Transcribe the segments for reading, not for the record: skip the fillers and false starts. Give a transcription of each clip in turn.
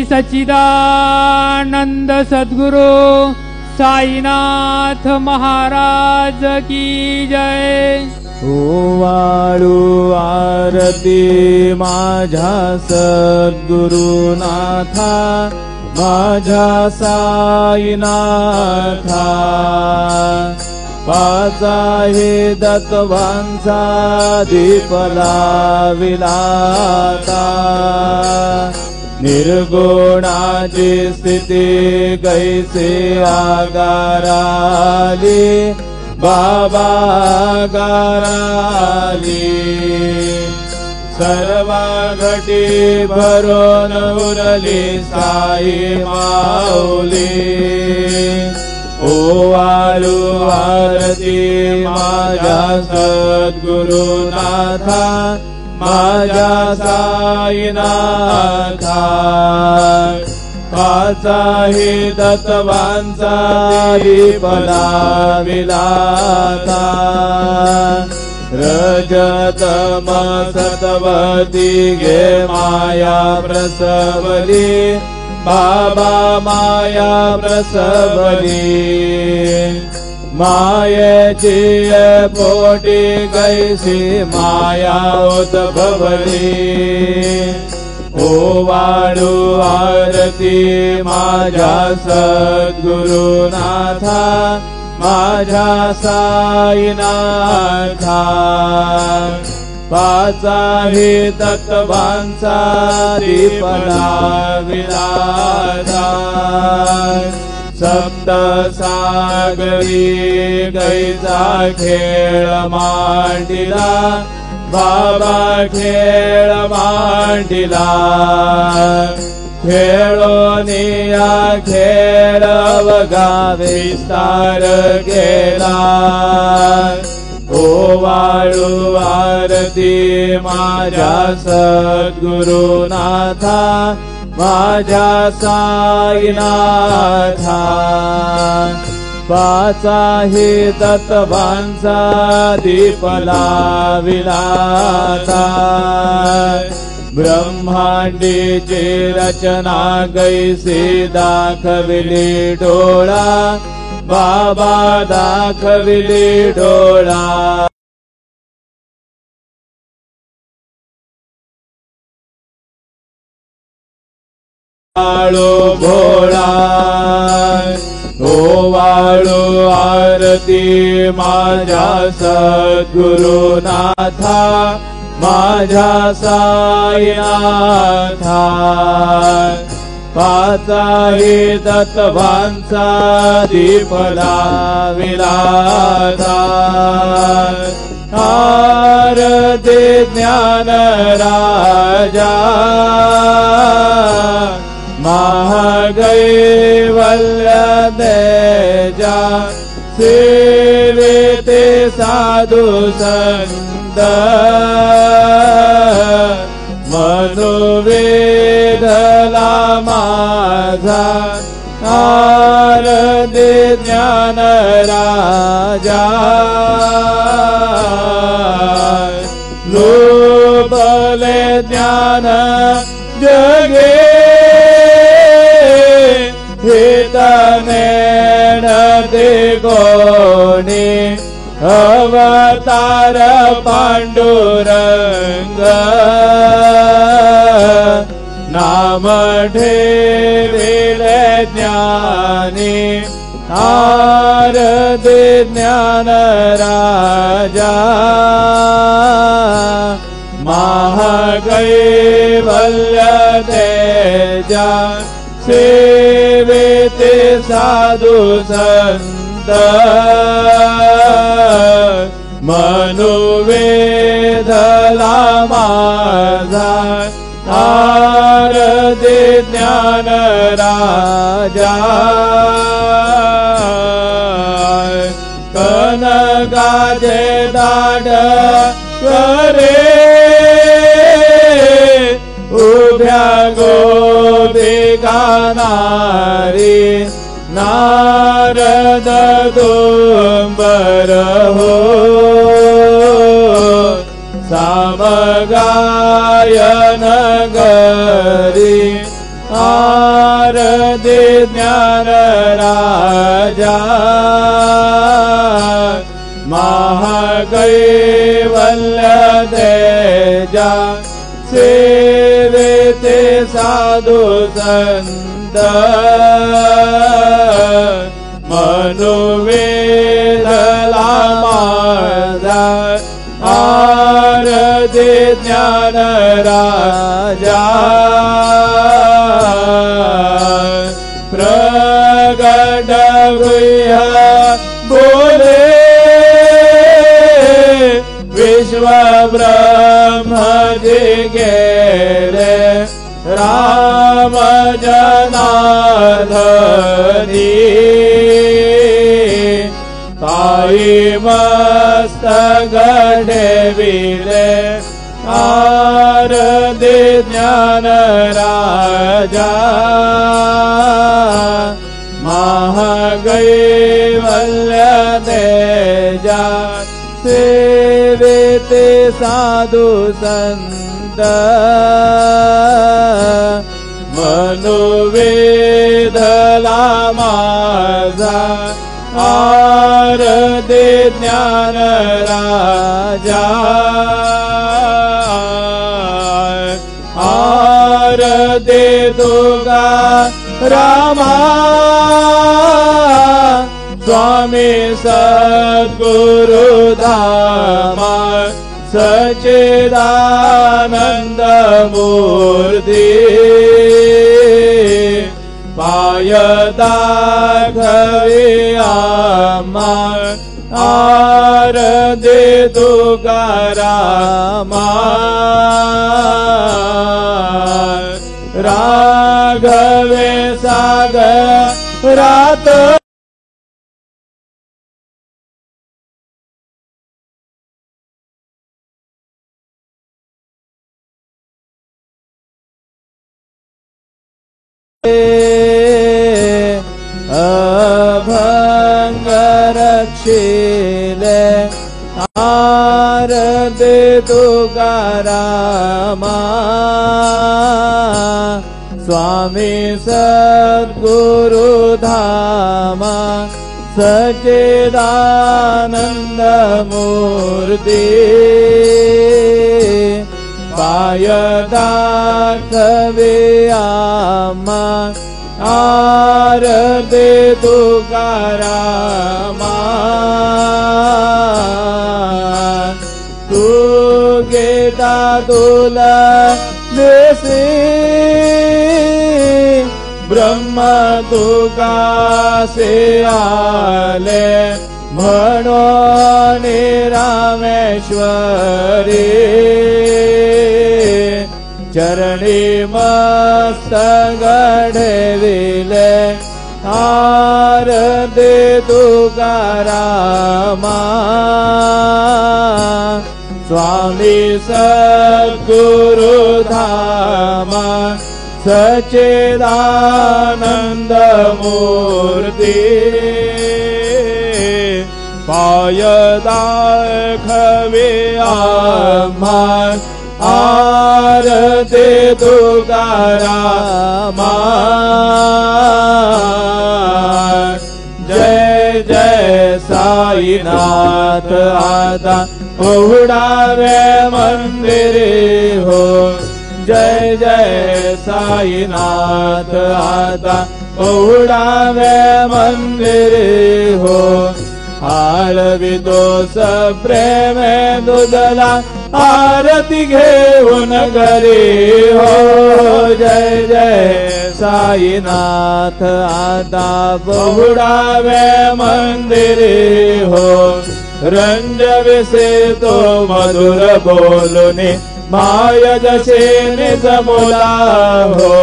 सच्चिदानंद सद्गुरु साईनाथ महाराज की जय। ओवाळू आरती माझ्या सद्गुरुनाथा, माझ्या साईनाथा। पाच आहे दत्तवांचा दीप लाविलाता, निर्गुणाची स्थिती कैसे आगाराली, बाबा आगाराली। सर्व घटी भरून उरली साई माऊली, ओवाळू आरती माझ्या सद्गुरुनाथा, माझ्या साईनाथा। पाच आहे दत्तवांचा दीप लाविलाता, रजतम सतवती गे माया प्रसवली, बाबा माया प्रसवली। मायेची पोटी कैसी माया उद्भवली, ओवाळू आरती माझ्या सद्गुरुनाथा, माझ्या साईनाथा। पाच आहे तत्वांचा दीप लाविलाता, सप्त सागरी कैचा खेळ मांडिला, बाबा खेळ मांडिला। खेळोनिया खेळ अवघा विस्तार केला, ओवाळू आरती माझ्या सद्गुरुनाथा, माझ्या साईनाथा। पाच आहे तत्वांचा दीप लाविलाता, ब्रह्मांडीची रचना कैसी दाखविली डोळा, बाबा दाखविली डोळा। ओवाळू भोळा, ओवाळू आरती माझ्या सद्गुरुनाथा, माझ्या साईनाथा। पाच आहे तत्वांचा दीप लाविलाता, आरती ज्ञान राजा, महागैवल्य तेजा। सेविते साधु संत, मनोवेधला माझा, आरती ज्ञान राजा। लोभले ज्ञान जगे, हितने नदी कोणी, अवतार पांडुरंग। नाम ठेविले ज्ञानी, आरती ज्ञान राजा। महाकैवल्य तेजा, सेविते साधु संत, मनोवेधला माझा, आरती ज्ञान राजा। कनकाचे दाढ करे, उभ्या गोपिका नारी, नारद दुंबर हो, सामगायन गरी। आरती ज्ञान राजा महाकैवल्य तेजा सेविते साधु संत मनुवेदला माझा आरती ज्ञान राजा प्रगट गुह्य बोले विश्व ब्रह्म जी गेले राम जनार्दनी ताई मस्तक विले आरती ज्ञान राजा महाकैवल्य तेजा सेविते साधु संत मनुवेदला माझा आरती ज्ञान राजा आरती तुका रामा स्वामी सद्गुरु धामा सच्चिदानंद मूर्ति पाय दाखवी आम्हा आरती तुकारामा राघवे सागरात अभंग रक्षिले आरती तुकारामा स्वामी सद्गुरु धामा सच्चिदानंद मूर्ति पाय दाखवे आम्हा आरती तुकारामा तू गेता तुला देसी ब्रह्म तुकासे आले म्हणून रामेश्वरी चरणी मस्तक घडविले आरती तुकारामा स्वामी सद्गुरु धामा सच्चिदानंद मूर्ति पाय दाखवे आम्हा आरती तुकारामा जय जय साईनाथ आता उघडावे मंदिरे हो जय जय साईनाथ आता उघडावे मंदिरे हो आळवितो प्रेम दुधला आरती घेऊन घरी हो जय जय साईनाथ आता बहुडावे मंदिरे हो रंजविसे तो मधुर बोलुनी माय जसे निज बोला हो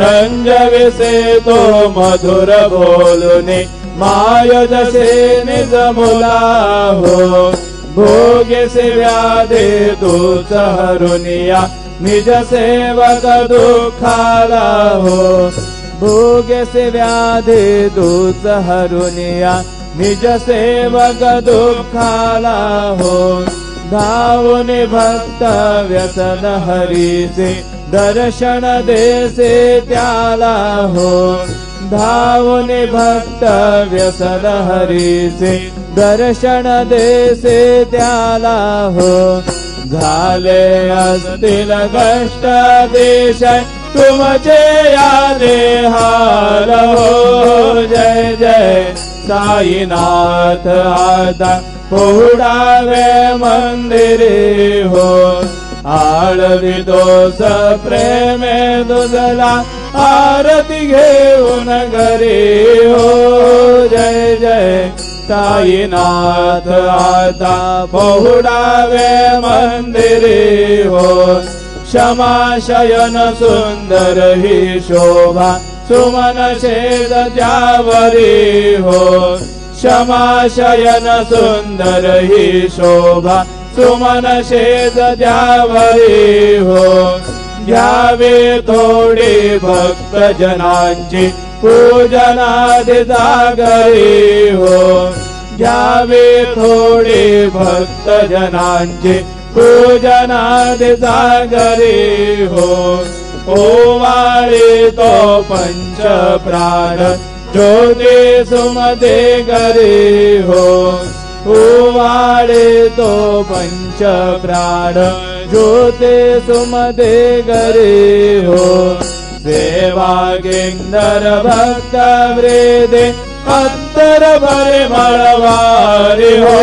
रंजविसे तो मधुर बोलुनी माय जसे निज बोला हो भोगे से व्याधे दूत हरुनिया निज सेवक दुखाला हो भोगे से व्याधे दूत हरुनिया निज सेवक दुखाला हो धावून भक्त व्यसन हरीचे दर्शन देसे त्याला हो धावून भक्त व्यसन हरीचे दर्शन देसे त्याला हो झाले असतील कष्ट देश तुमचे या देहाल हो जय जय साईनाथ आता पोहडावे मंदिरे हो आळवी दोष प्रेमे दुजला आरती घेऊन घरी हो जय जय साईनाथ आता पोहडावे मंदिरे हो क्षमा शयन सुंदर ही शोभा सुमन शेद त्यावरी हो क्षमा शयन सुंदर ही शोभा सुमन शेद त्यावरी हो घ्यावे थोडी भक्त जनांची पूजनादि जागरी हो घ्यावे थोडी भक्त जनांची पूजनादि जागरी हो ओवाळे तो पंच प्राण ज्योती सुमते गरी हो ओवाळे तो पंच प्राण ज्योती सुमते गरी हो सेवा गेंदर भक्त वृदे अत्तर भरे मळवारी हो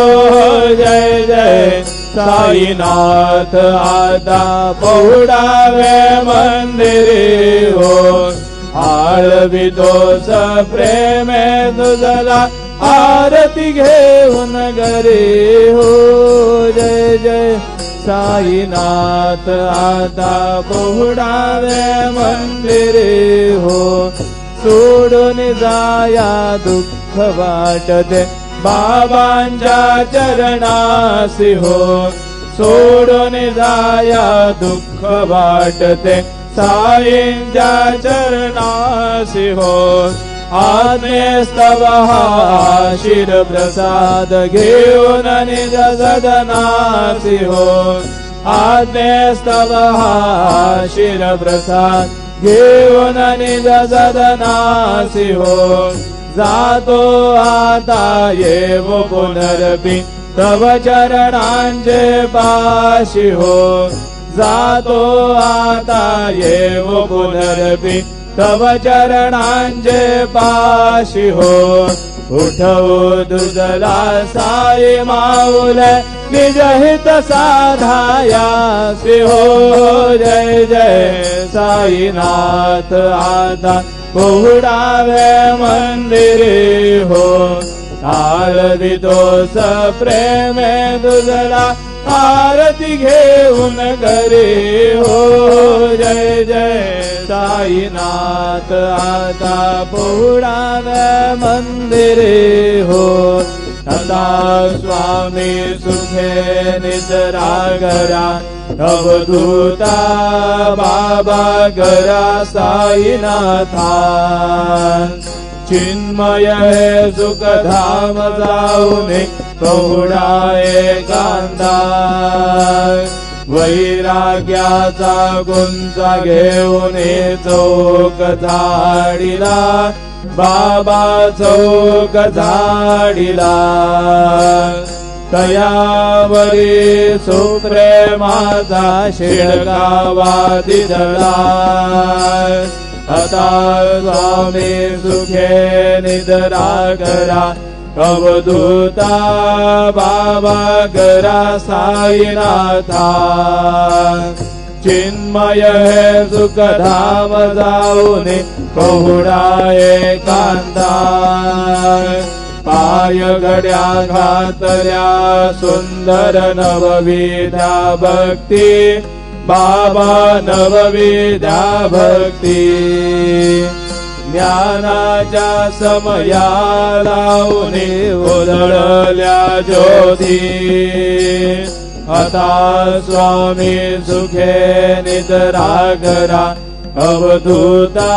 जय जय साईनाथ आता पोहडावे मंदिरे हो आळवी दोष प्रेमे दुजला आरती घेऊन घरी हो जय जय साईनाथ आता पोहडावे मंदिरे हो सोडून जाया दुःख वाटते बाबांच्या चरणासी हो सोडून जाया दुःख वाटते साईंच्या चरणासी हो आत्मेस्तव हा शिर प्रसाद घेऊन निज सदनासी हो आत्मेस्तव हा शिर प्रसाद घेऊन निज सदनासी हो जातो आता येव पुनरपि तव चरणांचे पाशी हो जातो आता येव पुनरपि तव चरणांचे पाशी हो उठवू दुजला साई माऊल निज हित साधायासी हो जय जय साईनाथ आता पोहडावे मंदिरे हो आळवी दोष प्रेमे दुजला आरती घेऊन घरी हो जय जय साईनाथ आता पोहडावे मंदिरे हो आता स्वामी सुखे निद्रा गरा अवधूता बाबा गरा साईनाथा चिन्मय है सुख धाम जाऊने पोहडा एकांता वैराग्याचा गुंचा घेऊन चौक झाडीला बाबा चौक झाडीला तयावरी सुप्रेमाचा शिडकावा दिदळा आता स्वामी सुखे निद्रा करा अवधूता बाबा गरा साईनाथा चिन्मय है सुख धाम जाऊने पोहडा एकांता पाय घड्या घातल्या सुंदर नवविद्या भक्ती बाबा नवविद्या भक्ती ज्ञानाच्या समया लावणे उधळल्या ज्योती आता स्वामी सुखे निद्रा करा अवधूता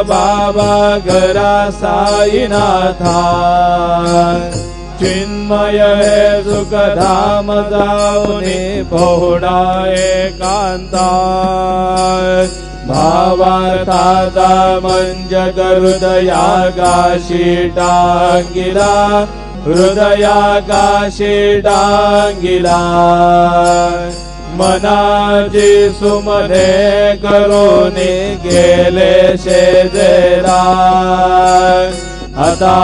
बाबा गरा साईनाथा चिन्मय हे सुखधाम जाऊनी बहुडा एकांता भावार्थाचा मंजक हृदयागाशी टांगिला हृदयागाशी टांगिला मनाची सुमने करोनी गेले शेजेरा आता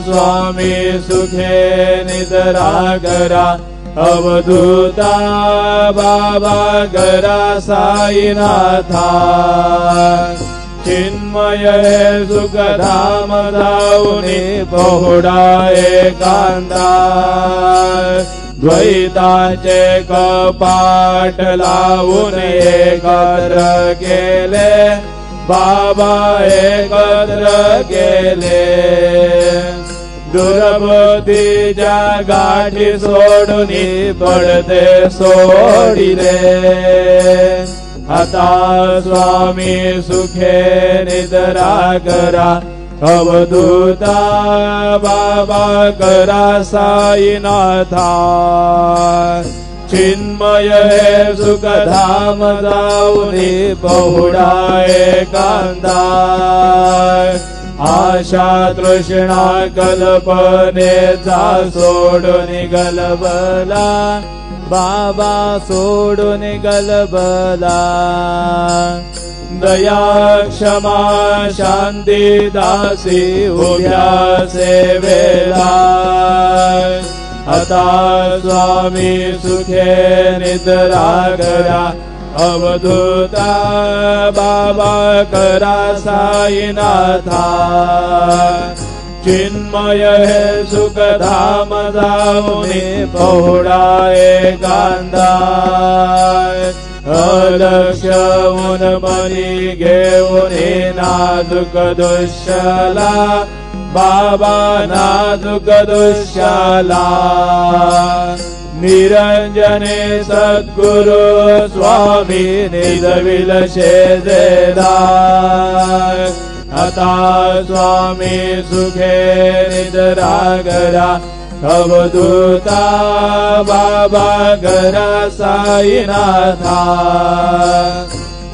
स्वामी सुखे निद्रा करा अवधूता बाबा गरा साईनाथा चिन्मय हे सुखधाम जाऊनी बहुडा एकांता द्वैताचे कपाट लावून एकत्र केले बाबा एकत्र केले दुर्बुद्धीच्या गाठी सोडून पडते सोडिले आता स्वामी सुखे निद्रा करा अवधूता बाबा करा साईनाथा चिन्मय हे सुखधाम जाऊनी बहुडा एकांता आशा तृष्णा कल्पनेचा सोडून गलबला बाबा सोडून गलबला दया क्षमा शांती दासी उभ्या सेवेला आता स्वामी सुखे निद्रा करा अवधूता बाबा करा साईनाथा चिन्मय हे सुखधाम जाऊनी बहुडा एकांता अलक्ष्य मनी घेऊन नाजुक दुष्यला बाबा नाजुक दुष्यला निरंजने सद्गुरु स्वामी निजविल शेजेला आता स्वामी सुखे निद्रा करा अवधूता बाबा गरा साईनाथा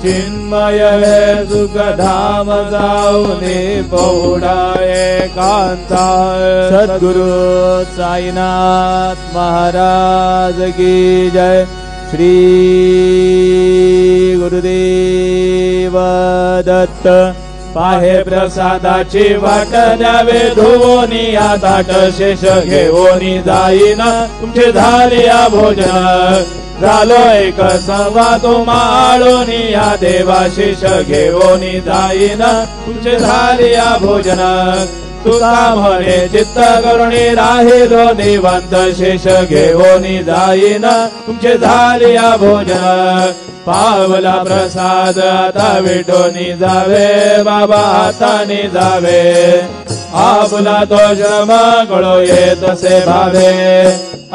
चिन्मय हे सुखधाम जाऊनी बहुडा एकांता सद्गुरु साईनाथ महाराज की जय श्री गुरुदेव दत्त पाहे प्रसादाची वाट द्यावे धुवोनी या ताट शेष घेऊनी जाईन तुमचे झाले या भोजन झालो एक संवाद माळून या देवा शेष घेऊनी जाईन तुमचे झाले या भोजन तुला म्हणे चित्त करुणी राहिलो निवंत शेष घेऊनी जाईन तुमचे झाले या भोजन पावला प्रसाद आता विटोनी जावे बाबा हाताने जावे आपला तो श्रम कळो येतसे भावे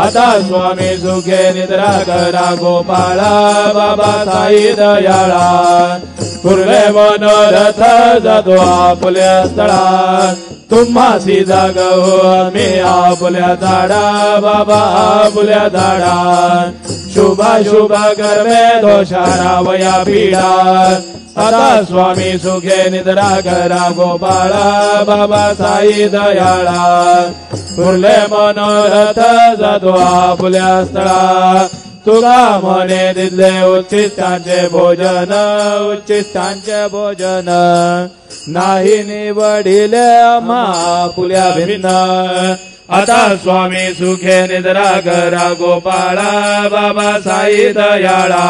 आता स्वामी सुखे निद्रा करा गोपाळा बाबा साई दयाळा पूर्वे मनोरथ जातो आपल्या स्थळा तुम्हासी जागो मी आपल्या झाडा बाबा आपल्या झाडा शुभा शुभा कर्मे दोषारा वया पीडा आता स्वामी सुखे निद्रा करा गोपाळा बाबा साई दयाळा फुले मनोरथ जातो आपल्या स्थळा तुला म्हणे दिले उच्चिष्टांचे भोजन उच्चिष्टांचे भोजन नाही निवडिले आम्हा पुल्या भिन्न आता स्वामी सुखे निद्रा करा गोपाळा बाबा साई दयाळा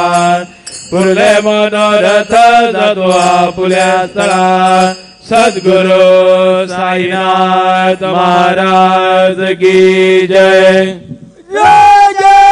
पुरले मनोरथ जातो आपुल्या स्थळा सद्गुरु साईनाथ महाराज की जय जय जय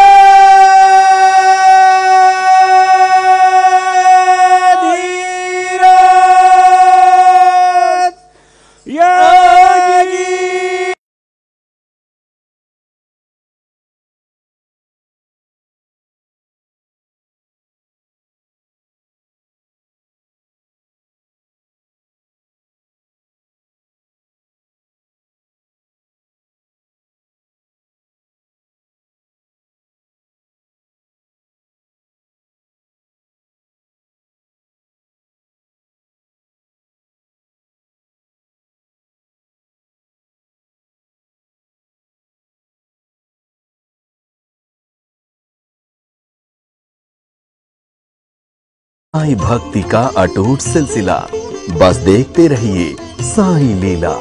साईं भक्ति का अटूट सिलसिला, बस देखते रहिए साईं लीला।